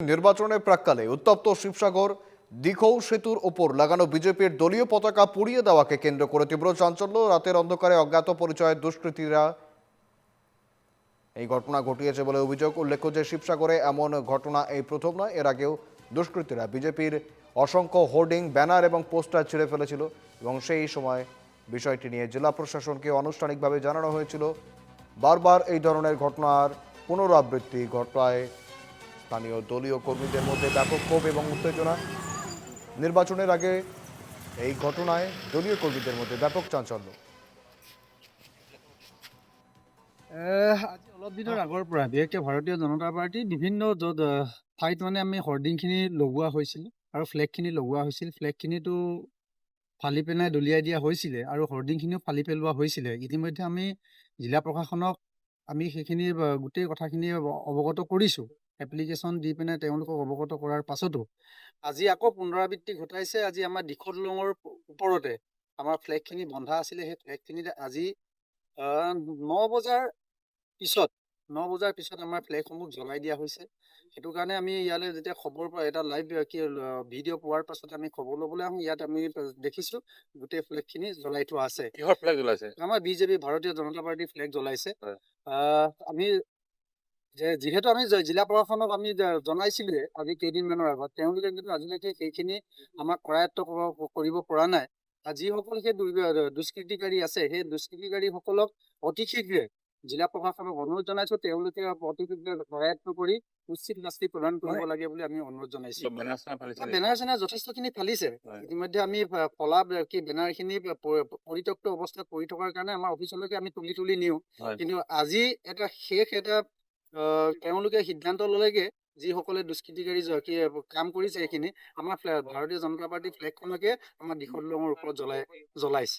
নির্বাচনের প্রাক্কালে উত্তপ্ত শিবসাগর দিঘৌ সেতুর ওপর লাগানো বিজেপির দলীয় পতাকা পুড়িয়ে দেওয়াকে কেন্দ্র করে তীব্র চাঞ্চল্য। রাতের অন্ধকারে অজ্ঞাত পরিচয়ের দুষ্কৃতীরা এই ঘটনা ঘটিয়েছে বলে অভিযোগ। উল্লেখ্য যে শিবসাগরে এমন ঘটনা এই প্রথম নয়, এর আগেও দুষ্কৃতীরা বিজেপির অসংখ্য হোর্ডিং, ব্যানার এবং পোস্টার ছিঁড়ে ফেলেছিল এবং সেই সময় বিষয়টি নিয়ে জেলা প্রশাসনকে আনুষ্ঠানিকভাবে জানানো হয়েছিল। বারবার এই ধরনের ঘটনার পুনরাবৃত্তি ঘটায় স্থানীয় দলীয় কর্মীদের মধ্যে ব্যাপক ক্ষোভ এবং উত্তেজনা। নির্বাচনের আগে এই ঘটনায় দলীয় কর্মীদের মধ্যে ব্যাপক চাঞ্চল্য। আজি অলপ দিনৰ আগৰ পৰা বিশেষকৈ ভাৰতীয় জনতা পাৰ্টি বিভিন্ন ঠাইত মানে আমি হৰ্ডিংখিনি লগোৱা হৈছিল আৰু ফ্লেগখিনি লগোৱা হৈছিল। ফ্লেগখিনিতো ফালি পেলাই দলিয়াই দিয়া হৈছিলে আৰু হৰ্ডিংখিনিও ফালি পেলোৱা হৈছিলে। ইতিমধ্যে আমি জিলা প্ৰশাসনক আমি সেইখিনি গোটেই কথাখিনি অৱগত কৰিছোঁ। এপ্লিকেশ্যন দি পিনে তেওঁলোকক অৱগত কৰাৰ পাছতো আজি আকৌ পুনৰাবৃত্তি ঘটাইছে। আজি আমাৰ দিখৌ দলঙৰ ওপৰতে আমাৰ ফ্লেগখিনি বন্ধা আছিলে। সেই ফ্লেগখিনিত আজি 9 বজাৰ পিছত আমাৰ ফ্লেগসমূহ জ্বলাই দিয়া হৈছে। সেইটো কাৰণে আমি ইয়ালৈ যেতিয়া খবৰ এটা লাইভ ভিডিঅ' পোৱাৰ পাছত আমি খবৰ ল'বলৈ আহোঁ, ইয়াত আমি দেখিছোঁ গোটেই ফ্লেগখিনি জ্বলাই থোৱা আছে। কিহৰ ফ্লেগ জ্বলাইছে? আমাৰ বিজেপি ভাৰতীয় জনতা পাৰ্টিৰ ফ্লেগ জ্বলাইছে। আমি যিহেতু আমি জিলা প্ৰশাসনক আমি জনাইছিলোঁৱে আজি কেইদিনমানৰ আগত, তেওঁলোকে কিন্তু আজিলৈকে সেইখিনি আমাক কৰায়ত্ব কৰিব পৰা নাই। যিসকল সেই দুষ্কৃতিকাৰী আছে, সেই দুষ্কৃতিকাৰীসকলক অতি শীঘ্ৰে জিলা প্ৰশাসনক অনুৰোধ জনাইছোঁ, তেওঁলোকে অতি শীঘ্ৰে কৰায়ত্ব কৰি উচিত শাস্তি প্ৰদান কৰিব লাগে বুলি আমি অনুৰোধ জনাইছোঁ। বেনাৰ চেনাৰ যথেষ্টখিনি ফালিছে। ইতিমধ্যে আমি ফলা বেনাৰখিনি পৰিত্যক্ত অৱস্থাত পৰি থকাৰ কাৰণে আমাৰ অফিচলৈকে আমি তুলি নিওঁ। কিন্তু আজি এটা তেওঁলোকে সিদ্ধান্ত ল'লেগে, যিসকলে দুষ্কৃতিকাৰী কাম কৰিছে সেইখিনি আমাৰ ভাৰতীয় জনতা পাৰ্টিৰ ফ্লেগখনকে আমাৰ দিখৌ দলঙৰ ওপৰত জ্বলাইছে।